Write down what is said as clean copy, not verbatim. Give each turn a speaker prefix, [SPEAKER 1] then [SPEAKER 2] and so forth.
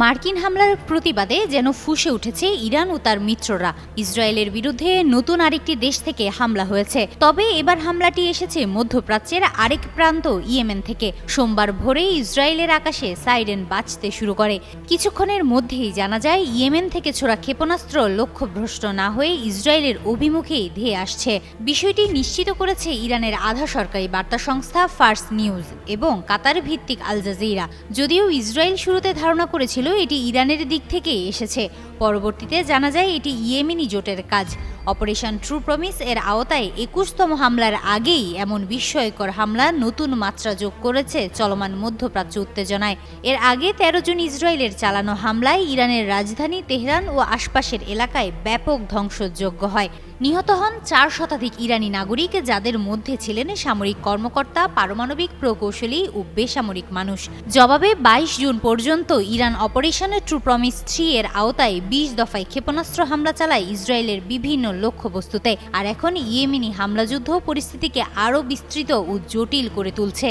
[SPEAKER 1] মার্কিন হামলার প্রতিবাদে যেন ফুঁসে উঠেছে ইরান ও তার মিত্ররা। ইসরায়েলের বিরুদ্ধে নতুন আরেকটি দেশ থেকে হামলা হয়েছে। তবে এবার হামলাটি এসেছে মধ্যপ্রাচ্যের আরেক প্রান্ত ইয়েমেন থেকে। সোমবার ভোরে ইসরায়েলের আকাশে সাইরেন বাজতে শুরু করে। কিছুক্ষণের মধ্যেই জানা যায় ইয়েমেন থেকে ছোড়া ক্ষেপণাস্ত্র লক্ষ্যভ্রষ্ট না হয়ে ইসরায়েলের অভিমুখেই ধেয়ে আসছে। বিষয়টি নিশ্চিত করেছে ইরানের আধা সরকারি বার্তা সংস্থা ফার্স নিউজ এবং কাতার ভিত্তিক আল জাজিরা। যদিও ইসরায়েল শুরুতে ধারণা করেছিল এটি ইরানের দিক থেকে এসেছে, পরবর্তীতে জানা যায় এটি ইয়েমেনি জোটের কাজ। অপারেশন ট্রু প্রমিস এর আওতায় ২১তম হামলার আগেই এমন বিস্ময়কর হামলা নতুন মাত্রা যোগ করেছে চলমান মধ্যপ্রাচ্য উত্তেজনায়। এর আগে ১৩ জুন ইসরায়েলের চালানো হামলায় ইরানের রাজধানী তেহরান ও আশপাশের এলাকায় ব্যাপক ধ্বংসযজ্ঞ হয়। নিহত হন ৪ শতাধিক ইরানি নাগরিক, যাদের মধ্যে ছিলেন সামরিক কর্মকর্তা, পারমাণবিক প্রকৌশলী ও বেসামরিক মানুষ। জবাবে ২২ জুন পর্যন্ত ইরান অপারেশন ট্রু প্রমিস ৩ এর আওতায় ২০ দফায় ক্ষেপণাস্ত্র হামলা চালায় ইসরায়েলের বিভিন্ন লক্ষ্যবস্তুতে। আর এখন ইয়েমেনি হামলাযুদ্ধ পরিস্থিতিকে আরও বিস্তৃত ও জটিল করে তুলছে।